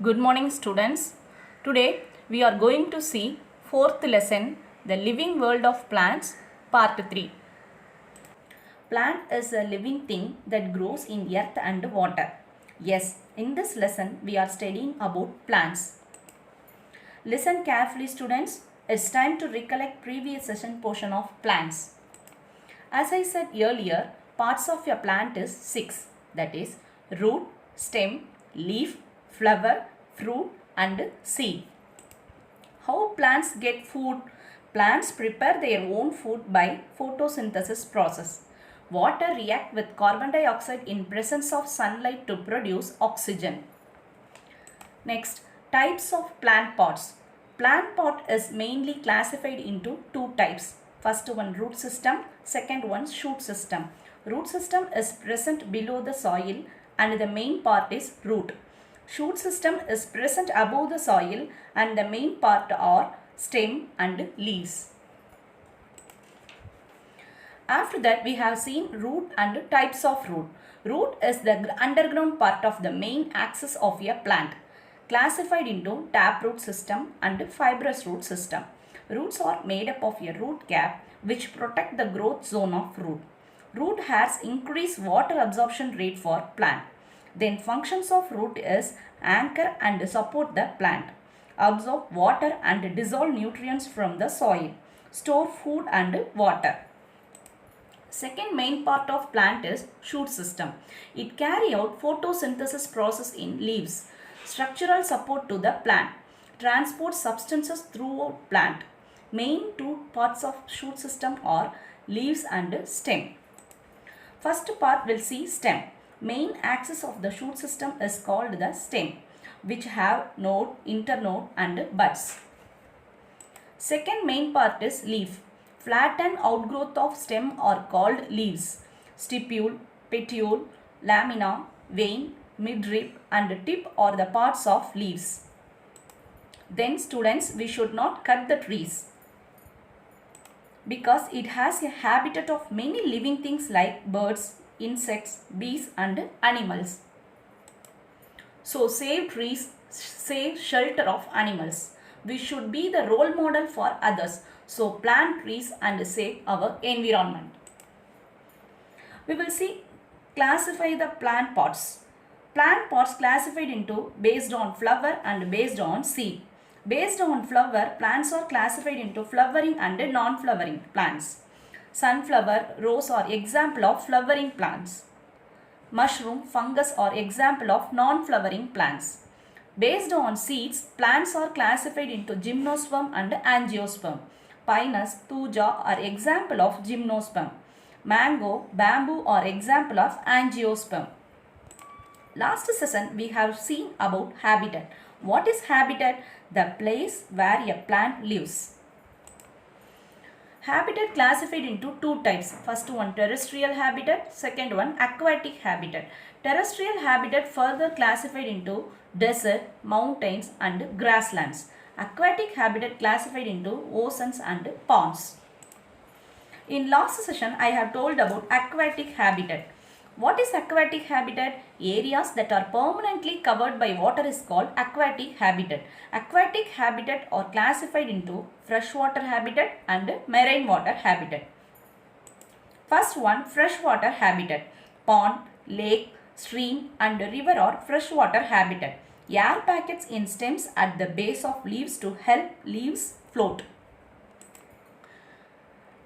Good morning students. Today we are going to see fourth lesson, the living world of plants, part 3. Plant is a living thing that grows in earth and water. Yes, in this lesson we are studying about plants. Listen carefully students. It's time to recollect previous session portion of plants. As I said earlier, parts of a plant is 6, that is root, stem, leaf, flower, fruit and seed. How plants get food? Plants prepare their own food by photosynthesis process. Water react with carbon dioxide in presence of sunlight to produce oxygen. Next, types of plant pots. Plant pot is mainly classified into two types. First one root system, second one shoot system. Root system is present below the soil and the main part is root. Shoot system is present above the soil and the main part are stem and leaves. After that we have seen root and types of root. Root is the underground part of the main axis of a plant, classified into taproot system and fibrous root system. Roots are made up of a root cap which protect the growth zone of root. Root has increased water absorption rate for plant. Then functions of root is anchor and support the plant, absorb water and dissolve nutrients from the soil, store food and water. Second main part of plant is shoot system. It carry out photosynthesis process in leaves, structural support to the plant, transport substances throughout plant. Main two parts of shoot system are leaves and stem. First part will see stem. Main axis of the shoot system is called the stem, which have node, internode and buds. Second main part is leaf. Flattened outgrowth of stem are called leaves. Stipule, petiole, lamina, vein, midrib and tip are the parts of leaves. Then students, we should not cut the trees because it has a habitat of many living things like birds, insects, bees and animals. So save trees, save shelter of animals. We should be the role model for others. So plant trees and save our environment. We will see classify the plant pots. Plant pots classified into based on flower and based on seed. Based on flower, plants are classified into flowering and non-flowering plants. Sunflower, rose are example of flowering plants. Mushroom, fungus are example of non-flowering plants. Based on seeds, plants are classified into gymnosperm and angiosperm. Pinus, thuja are example of gymnosperm. Mango, bamboo are example of angiosperm. Last session we have seen about habitat. What is habitat? The place where a plant lives. Habitat classified into two types. First one terrestrial habitat, second one aquatic habitat. Terrestrial habitat further classified into desert, mountains and grasslands. Aquatic habitat classified into oceans and ponds. In last session I have told about aquatic habitat. What is aquatic habitat? Areas that are permanently covered by water is called aquatic habitat. Aquatic habitat are classified into freshwater habitat and marine water habitat. First one, freshwater habitat. Pond, lake, stream and river are freshwater habitat. Air packets in stems at the base of leaves to help leaves float.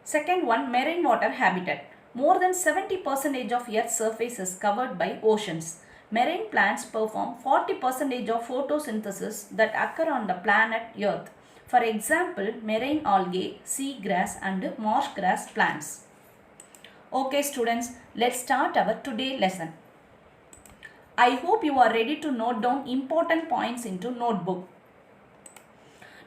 Second one, marine water habitat. More than 70% of Earth's surface is covered by oceans. Marine plants perform 40% of photosynthesis that occur on the planet Earth. For example, marine algae, seagrass and marsh grass plants. Okay students, let's start our today lesson. I hope you are ready to note down important points into notebook.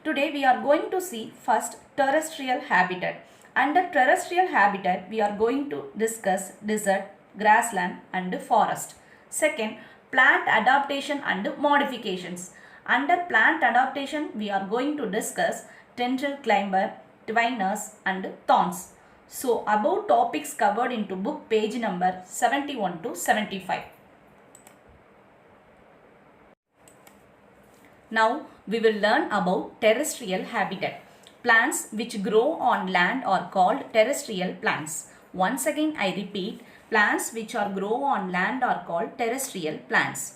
Today we are going to see first terrestrial habitat. Under terrestrial habitat, we are going to discuss desert, grassland and forest. Second, plant adaptation and modifications. Under plant adaptation, we are going to discuss tendril climber, twiners and thorns. So, above topics covered into book page number 71 to 75. Now we will learn about terrestrial habitat. Plants which grow on land are called terrestrial plants. Once again I repeat, plants which are grow on land are called terrestrial plants.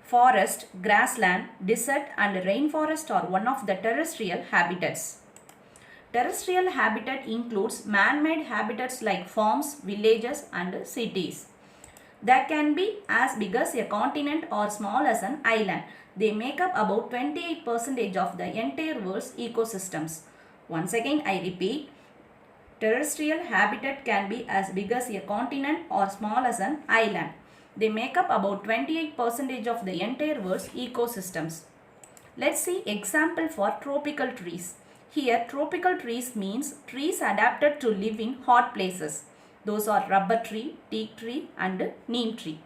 Forest, grassland, desert and rainforest are one of the terrestrial habitats. Terrestrial habitat includes man-made habitats like farms, villages and cities. They can be as big as a continent or small as an island. They make up about 28% of the entire world's ecosystems. Once again I repeat, terrestrial habitat can be as big as a continent or small as an island. They make up about 28% of the entire world's ecosystems. Let's see example for tropical trees. Here tropical trees means trees adapted to live in hot places. Those are rubber tree, teak tree and neem tree.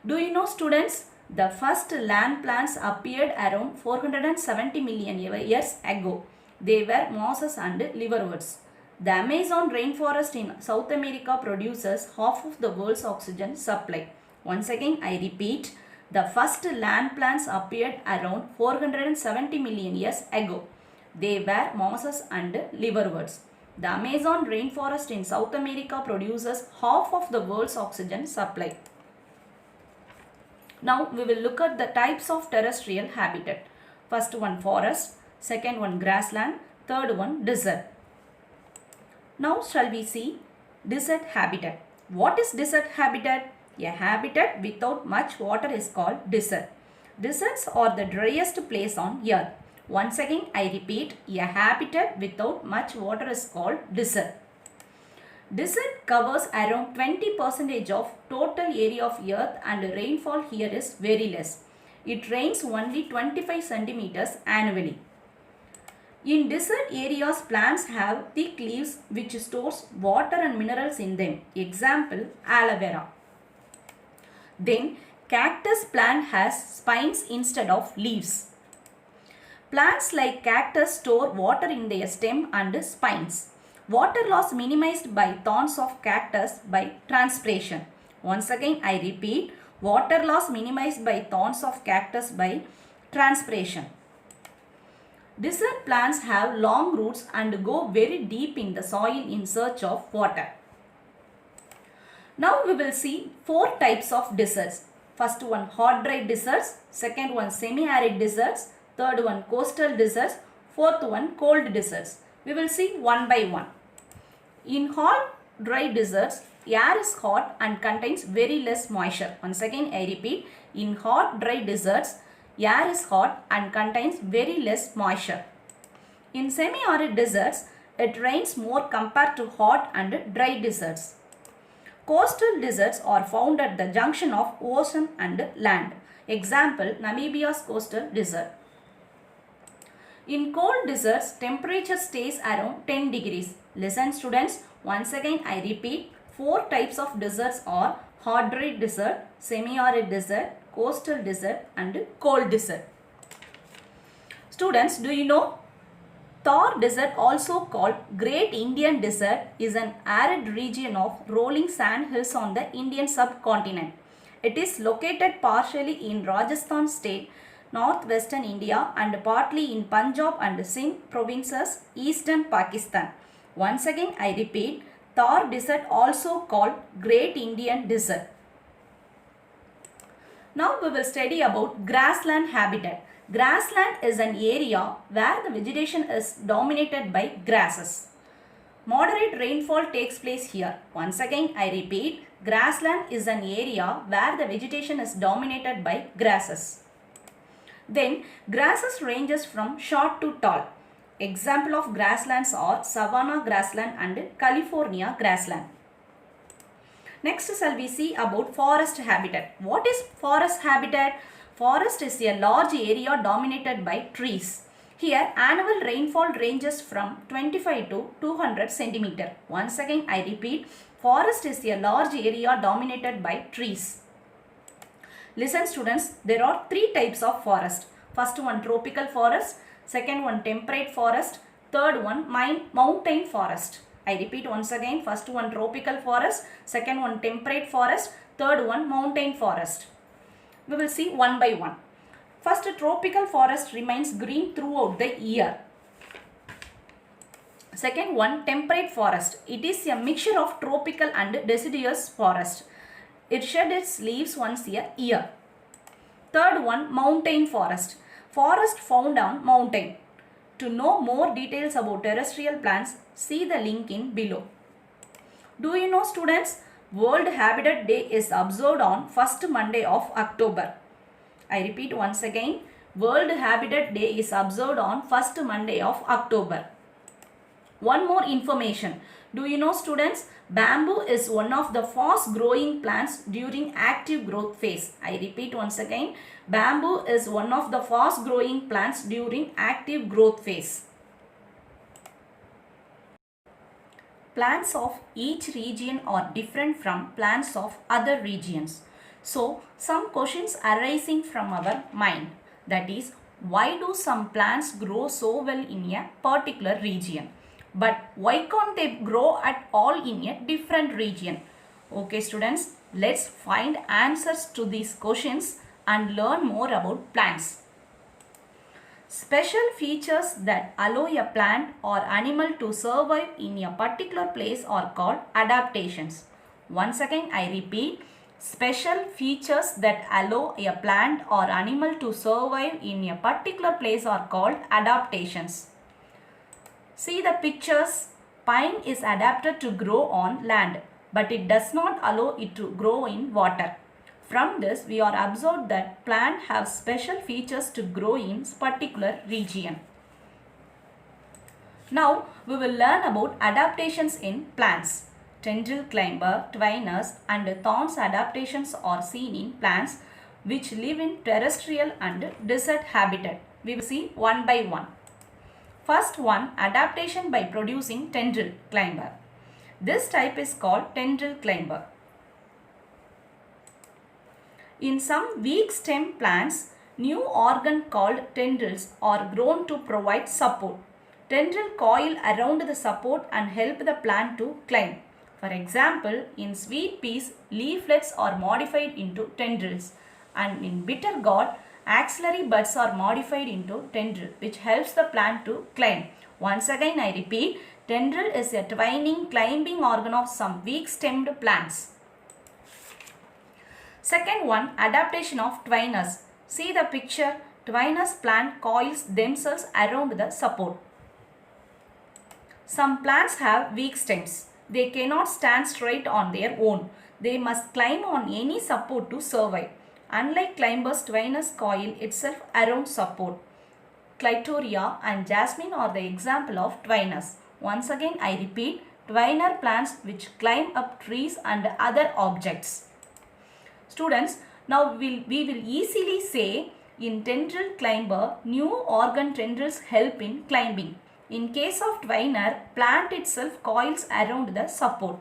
Do you know students, the first land plants appeared around 470 million years ago. They were mosses and liverworts. The Amazon rainforest in South America produces half of the world's oxygen supply. Once again I repeat, the first land plants appeared around 470 million years ago. They were mosses and liverworts. The Amazon rainforest in South America produces half of the world's oxygen supply. Now we will look at the types of terrestrial habitat. First one forest, second one grassland, third one desert. Now shall we see desert habitat. What is desert habitat? A habitat without much water is called desert. Deserts are the driest place on earth. Once again I repeat, a habitat without much water is called desert. Desert covers around 20% of total area of earth and rainfall here is very less. It rains only 25 centimeters annually. In desert areas, plants have thick leaves which stores water and minerals in them. Example, aloe vera. Then, cactus plant has spines instead of leaves. Plants like cactus store water in their stem and spines. Water loss minimized by thorns of cactus by transpiration. Once again, I repeat, water loss minimized by thorns of cactus by transpiration. Desert plants have long roots and go very deep in the soil in search of water. Now we will see 4 types of deserts. First one hot dry deserts, second one semi-arid deserts, third one coastal deserts, fourth one cold deserts. We will see one by one. In hot dry deserts, air is hot and contains very less moisture. Once again I repeat, in hot dry deserts, air is hot and contains very less moisture. In semi-arid deserts, it rains more compared to hot and dry deserts. Coastal deserts are found at the junction of ocean and land. Example, Namibia's coastal desert. In cold deserts, temperature stays around 10 degrees. Listen students, once again I repeat, 4 types of deserts are hot dry desert, semi-arid desert, coastal desert and cold desert. Students, do you know Thar Desert, also called Great Indian Desert, is an arid region of rolling sand hills on the Indian subcontinent. It is located partially in Rajasthan state, northwestern India and partly in Punjab and Sindh provinces, eastern Pakistan. Once again I repeat, Thar Desert, also called Great Indian Desert. Now we will study about grassland habitat. Grassland is an area where the vegetation is dominated by grasses. Moderate rainfall takes place here. Once again I repeat, grassland is an area where the vegetation is dominated by grasses. Then grasses ranges from short to tall. Example of grasslands are savanna grassland and California grassland. Next shall we see about forest habitat. What is forest habitat? Forest is a large area dominated by trees. Here annual rainfall ranges from 25 to 200 centimeter. Once again I repeat, forest is a large area dominated by trees. Listen students, there are 3 types of forest. First one tropical forest, second one temperate forest, third one mountain forest. I repeat once again, first one tropical forest, second one temperate forest, third one mountain forest. We will see one by one. First, tropical forest remains green throughout the year. Second one, temperate forest. It is a mixture of tropical and deciduous forest. It sheds its leaves once a year. Third one, mountain forest. Forest found on mountain. To know more details about terrestrial plants, see the link in below. Do you know, students, World Habitat Day is observed on first Monday of October. I repeat once again, World Habitat Day is observed on first Monday of October. One more information. Do you know, students, bamboo is one of the fast growing plants during active growth phase. I repeat once again, bamboo is one of the fast growing plants during active growth phase. Plants of each region are different from plants of other regions. So, some questions arising from our mind, that is, why do some plants grow so well in a particular region? But why can't they grow at all in a different region? Okay, students, let's find answers to these questions and learn more about plants. Special features that allow a plant or animal to survive in a particular place are called adaptations. Once again, I repeat, special features that allow a plant or animal to survive in a particular place are called adaptations. See the pictures. Pine is adapted to grow on land, but it does not allow it to grow in water. From this, we are observed that plants have special features to grow in particular region. Now, we will learn about adaptations in plants. Tendril climber, twiners and thorns adaptations are seen in plants which live in terrestrial and desert habitat. We will see one by one. First one, adaptation by producing tendril climber. This type is called tendril climber. In some weak stem plants, new organ called tendrils are grown to provide support. Tendril coil around the support and help the plant to climb. For example, in sweet peas, leaflets are modified into tendrils, and in bitter gourd, axillary buds are modified into tendril, which helps the plant to climb. Once again, I repeat, tendril is a twining climbing organ of some weak stemmed plants. Second one, adaptation of twiners. See the picture. Twiners plant coils themselves around the support. Some plants have weak stems. They cannot stand straight on their own. They must climb on any support to survive. Unlike climbers, twiners coil itself around support. Clitoria and jasmine are the example of twiners. Once again, I repeat, twiner plants which climb up trees and other objects. Students, now we will easily say in tendril climber, new organ tendrils help in climbing. In case of twiner, plant itself coils around the support.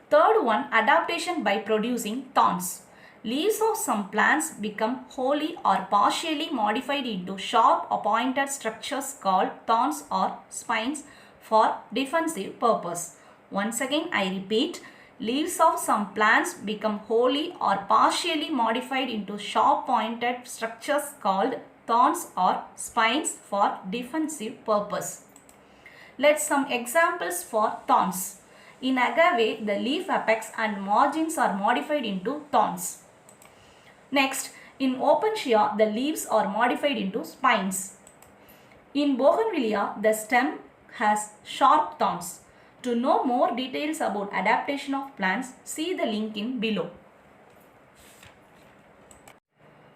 Third one, adaptation by producing thorns. Leaves of some plants become wholly or partially modified into sharp pointed structures called thorns or spines for defensive purpose. Once again, I repeat, leaves of some plants become wholly or partially modified into sharp pointed structures called thorns or spines for defensive purpose. Let's some examples for thorns. In agave, the leaf apex and margins are modified into thorns. Next, in opuntia, the leaves are modified into spines. In bougainvillea, the stem has sharp thorns. To know more details about adaptation of plants, see the link in below.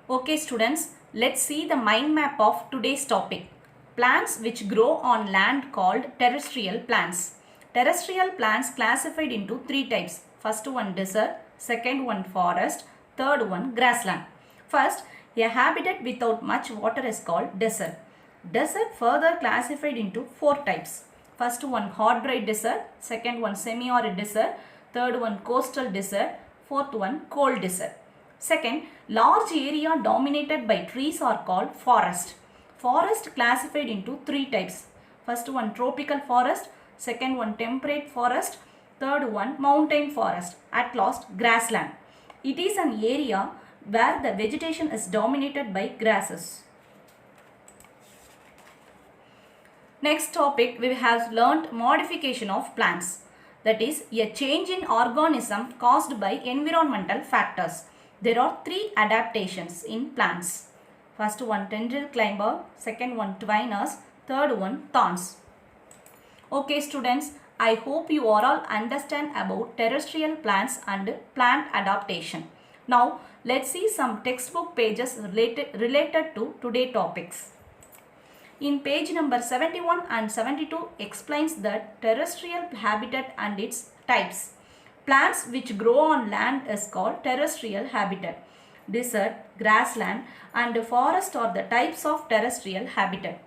Okay students, let's see the mind map of today's topic. Plants which grow on land called terrestrial plants. Terrestrial plants classified into three types. First one desert, second one forest, third one grassland. First, a habitat without much water is called desert. Desert further classified into four types. First one hot dry desert, second one semi-arid desert, third one coastal desert, fourth one cold desert. Second, large area dominated by trees are called forest. Forest classified into three types. First one tropical forest, second one temperate forest, third one mountain forest, at last grassland. It is an area where the vegetation is dominated by grasses. Next topic, we have learnt modification of plants. That is a change in organism caused by environmental factors. There are three adaptations in plants. First one tendril climber, second one twiners, third one thorns. Okay students, I hope you all understand about terrestrial plants and plant adaptation. Now let's see some textbook pages related to today's topics. In page number 71 and 72 explains the terrestrial habitat and its types. Plants which grow on land is called terrestrial habitat. Desert, grassland and forest are the types of terrestrial habitat.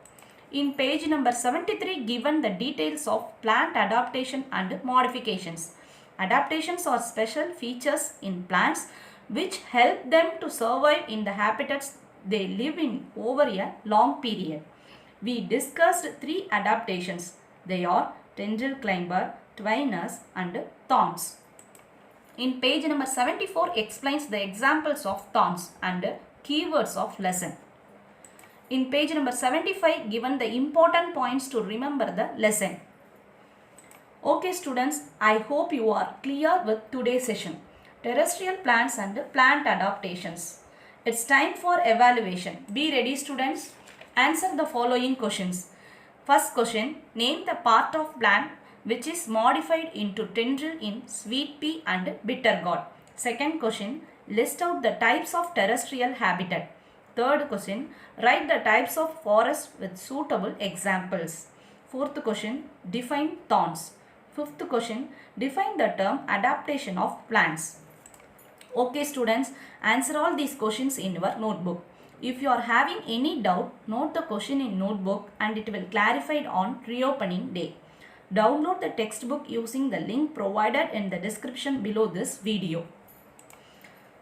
In page number 73 given the details of plant adaptation and modifications. Adaptations are special features in plants which help them to survive in the habitats they live in over a long period. We discussed three adaptations. They are tendril climber, twiners and thorns. In page number 74 explains the examples of thorns and keywords of lesson. In page number 75 given the important points to remember the lesson. Okay students, I hope you are clear with today's session. Terrestrial plants and plant adaptations. It's time for evaluation. Be ready students. Answer the following questions. First question, name the part of plant which is modified into tendril in sweet pea and bitter gourd. Second question, list out the types of terrestrial habitat. Third question, write the types of forests with suitable examples. Fourth question, define thorns. Fifth question, define the term adaptation of plants. Okay students, answer all these questions in your notebook. If you are having any doubt, note the question in notebook and it will clarified on reopening day. Download the textbook using the link provided in the description below this video.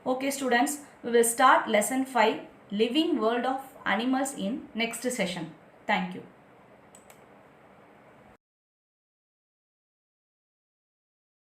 Okay students, we will start lesson 5, Living World of Animals in next session. Thank you.